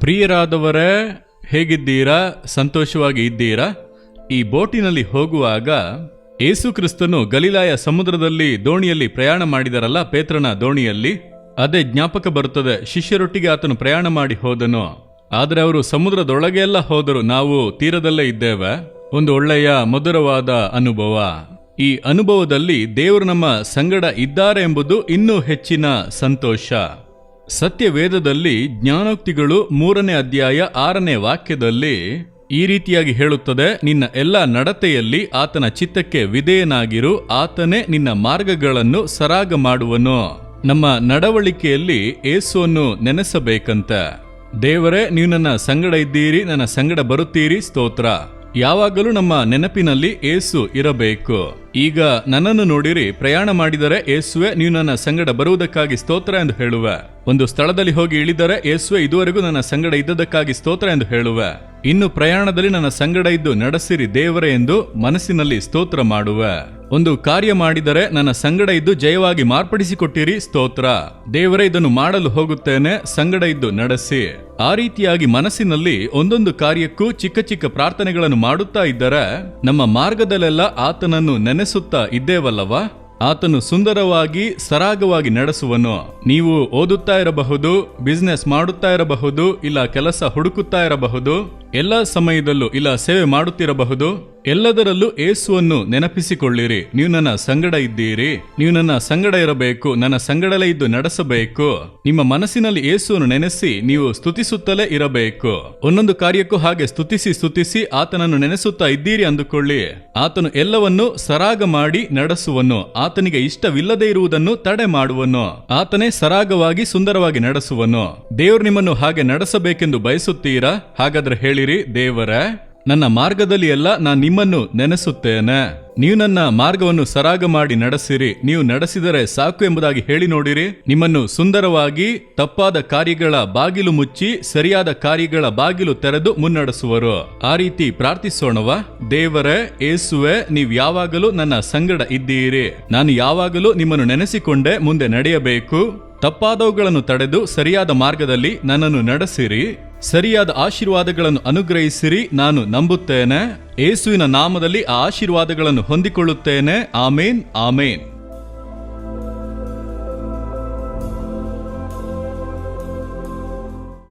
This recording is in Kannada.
ಪ್ರಿಯರಾದವರೇ, ಹೇಗಿದ್ದೀರಾ? ಸಂತೋಷವಾಗಿ ಇದ್ದೀರಾ? ಈ ಬೋಟಿನಲ್ಲಿ ಹೋಗುವಾಗ ಯೇಸು ಕ್ರಿಸ್ತನು ಗಲಿಲಾಯ ಸಮುದ್ರದಲ್ಲಿ ದೋಣಿಯಲ್ಲಿ ಪ್ರಯಾಣ ಮಾಡಿದರಲ್ಲ, ಪೇತ್ರನ ದೋಣಿಯಲ್ಲಿ. ಅದೇ ಜ್ಞಾಪಕ ಬರುತ್ತದೆ. ಶಿಷ್ಯರೊಟ್ಟಿಗೆ ಆತನು ಪ್ರಯಾಣ ಮಾಡಿ ಹೋದನು. ಆದರೆ ಅವರು ಸಮುದ್ರದೊಳಗೆ ಎಲ್ಲ ಹೋದರು, ನಾವು ತೀರದಲ್ಲೇ ಇದ್ದೇವೆ. ಒಂದು ಒಳ್ಳೆಯ ಮಧುರವಾದ ಅನುಭವ. ಈ ಅನುಭವದಲ್ಲಿ ದೇವರು ನಮ್ಮ ಸಂಗಡ ಇದ್ದಾರೆ ಎಂಬುದು ಇನ್ನೂ ಹೆಚ್ಚಿನ ಸಂತೋಷ. ಸತ್ಯವೇದದಲ್ಲಿ ಜ್ಞಾನೋಕ್ತಿಗಳು 3ನೇ ಅಧ್ಯಾಯ 6ನೇ ವಾಕ್ಯದಲ್ಲಿ ಈ ರೀತಿಯಾಗಿ ಹೇಳುತ್ತದೆ, ನಿನ್ನ ಎಲ್ಲ ನಡತೆಯಲ್ಲಿ ಆತನ ಚಿತ್ತಕ್ಕೆ ವಿಧೇಯನಾಗಿರು, ಆತನೇ ನಿನ್ನ ಮಾರ್ಗಗಳನ್ನು ಸರಾಗ ಮಾಡುವನು. ನಮ್ಮ ನಡವಳಿಕೆಯಲ್ಲಿ ಯೇಸುವನ್ನು ನೆನೆಸಬೇಕಂತ. ದೇವರೇ, ನೀವು ನನ್ನ ಸಂಗಡ ಇದ್ದೀರಿ, ನನ್ನ ಸಂಗಡ ಬರುತ್ತೀರಿ, ಸ್ತೋತ್ರ. ಯಾವಾಗಲೂ ನಮ್ಮ ನೆನಪಿನಲ್ಲಿ ಯೇಸು ಇರಬೇಕು. ಈಗ ನನ್ನನ್ನು ನೋಡಿರಿ, ಪ್ರಯಾಣ ಮಾಡಿದರೆ ಯೇಸುವೆ ನೀವು ನನ್ನ ಸಂಗಡ ಬರುವುದಕ್ಕಾಗಿ ಸ್ತೋತ್ರ ಎಂದು ಹೇಳುವೆ. ಒಂದು ಸ್ಥಳದಲ್ಲಿ ಹೋಗಿ ಇಳಿದರೆ ಯೇಸುವೆ ಇದುವರೆಗೂ ನನ್ನ ಸಂಗಡ ಇದ್ದದಕ್ಕಾಗಿ ಸ್ತೋತ್ರ ಎಂದು ಹೇಳುವೆ. ಇನ್ನು ಪ್ರಯಾಣದಲ್ಲಿ ನನ್ನ ಸಂಗಡ ಇದ್ದು ನಡೆಸಿರಿ ದೇವರೇ ಎಂದು ಮನಸ್ಸಿನಲ್ಲಿ ಸ್ತೋತ್ರ ಮಾಡುವೆ. ಒಂದು ಕಾರ್ಯ ಮಾಡಿದರೆ ನನ್ನ ಸಂಗಡ ಇದ್ದು ಜಯವಾಗಿ ಮಾರ್ಪಡಿಸಿಕೊಟ್ಟಿರಿ, ಸ್ತೋತ್ರ. ದೇವರೇ, ಇದನ್ನು ಮಾಡಲು ಹೋಗುತ್ತೇನೆ, ಸಂಗಡ ಇದ್ದು ನಡೆಸಿ. ಆ ರೀತಿಯಾಗಿ ಮನಸ್ಸಿನಲ್ಲಿ ಒಂದೊಂದು ಕಾರ್ಯಕ್ಕೂ ಚಿಕ್ಕ ಚಿಕ್ಕ ಪ್ರಾರ್ಥನೆಗಳನ್ನು ಮಾಡುತ್ತಾ ಇದ್ದರೆ ನಮ್ಮ ಮಾರ್ಗದಲ್ಲೆಲ್ಲ ಆತನನ್ನು ನೆನೆಸುತ್ತಾ ಇದ್ದೇವಲ್ಲವಾ? ಆತನು ಸುಂದರವಾಗಿ ಸರಾಗವಾಗಿ ನಡೆಸುವನು. ನೀವು ಓದುತ್ತಾ ಇರಬಹುದು, ಬಿಸ್ನೆಸ್ ಮಾಡುತ್ತಾ ಇರಬಹುದು, ಇಲ್ಲ ಕೆಲಸ ಹುಡುಕುತ್ತಾ ಇರಬಹುದು, ಎಲ್ಲ ಸಮಯದಲ್ಲೂ ಇಲ್ಲ ಸೇವೆ ಮಾಡುತ್ತಿರಬಹುದು. ಎಲ್ಲದರಲ್ಲೂ ಯೇಸುವನ್ನು ನೆನಪಿಸಿಕೊಳ್ಳಿರಿ. ನೀವು ನನ್ನ ಸಂಗಡ ಇದ್ದೀರಿ, ನೀವು ನನ್ನ ಸಂಗಡ ಇರಬೇಕು, ನನ್ನ ಸಂಗಡಲೇ ಇದ್ದು ನಡೆಸಬೇಕು. ನಿಮ್ಮ ಮನಸ್ಸಿನಲ್ಲಿ ಯೇಸುವನ್ನು ನೆನೆಸಿ ನೀವು ಸ್ತುತಿಸುತ್ತಲೇ ಇರಬೇಕು. ಒಂದೊಂದು ಕಾರ್ಯಕ್ಕೂ ಹಾಗೆ ಸ್ತುತಿಸಿ ಆತನನ್ನು ನೆನೆಸುತ್ತಾ ಇದ್ದೀರಿ ಅಂದುಕೊಳ್ಳಿ. ಆತನು ಎಲ್ಲವನ್ನು ಸರಾಗ ಮಾಡಿ ನಡೆಸುವನು. ಆತನಿಗೆ ಇಷ್ಟವಿಲ್ಲದೆ ಇರುವುದನ್ನು ತಡೆ ಮಾಡುವನು. ಆತನೇ ಸರಾಗವಾಗಿ ಸುಂದರವಾಗಿ ನಡೆಸುವನು. ದೇವರು ನಿಮ್ಮನ್ನು ಹಾಗೆ ನಡೆಸಬೇಕೆಂದು ಬಯಸುತ್ತೀರಾ? ಹಾಗಾದ್ರೆ ಹೇಳಿರಿ, ದೇವರೇ, ನನ್ನ ಮಾರ್ಗದಲ್ಲಿ ಎಲ್ಲ ನಾನು ನಿಮ್ಮನ್ನು ನೆನೆಸುತ್ತೇನೆ. ನೀವು ನನ್ನ ಮಾರ್ಗವನ್ನು ಸರಾಗ ಮಾಡಿ ನಡೆಸಿರಿ. ನೀವು ನಡೆಸಿದರೆ ಸಾಕು ಎಂಬುದಾಗಿ ಹೇಳಿ ನೋಡಿರಿ. ನಿಮ್ಮನ್ನು ಸುಂದರವಾಗಿ ತಪ್ಪಾದ ಕಾರ್ಯಗಳ ಬಾಗಿಲು ಮುಚ್ಚಿ ಸರಿಯಾದ ಕಾರ್ಯಗಳ ಬಾಗಿಲು ತೆರೆದು ಮುನ್ನಡೆಸುವರು. ಆ ರೀತಿ ಪ್ರಾರ್ಥಿಸೋಣವಾ? ದೇವರೇ, ಯೇಸುವೆ, ನೀವು ಯಾವಾಗಲೂ ನನ್ನ ಸಂಗಡ ಇದ್ದೀರಿ. ನಾನು ಯಾವಾಗಲೂ ನಿಮ್ಮನ್ನು ನೆನೆಸಿಕೊಂಡೇ ಮುಂದೆ ನಡೆಯಬೇಕು. ತಪ್ಪಾದವುಗಳನ್ನು ತಡೆದು ಸರಿಯಾದ ಮಾರ್ಗದಲ್ಲಿ ನನ್ನನ್ನು ನಡೆಸಿರಿ. ಸರಿಯಾದ ಆಶೀರ್ವಾದಗಳನ್ನು ಅನುಗ್ರಹಿಸಿರಿ. ನಾನು ನಂಬುತ್ತೇನೆ. ಯೇಸುವಿನ ನಾಮದಲ್ಲಿ ಆ ಆಶೀರ್ವಾದಗಳನ್ನು ಹೊಂದಿಕೊಳ್ಳುತ್ತೇನೆ. ಆಮೇನ್, ಆಮೇನ್.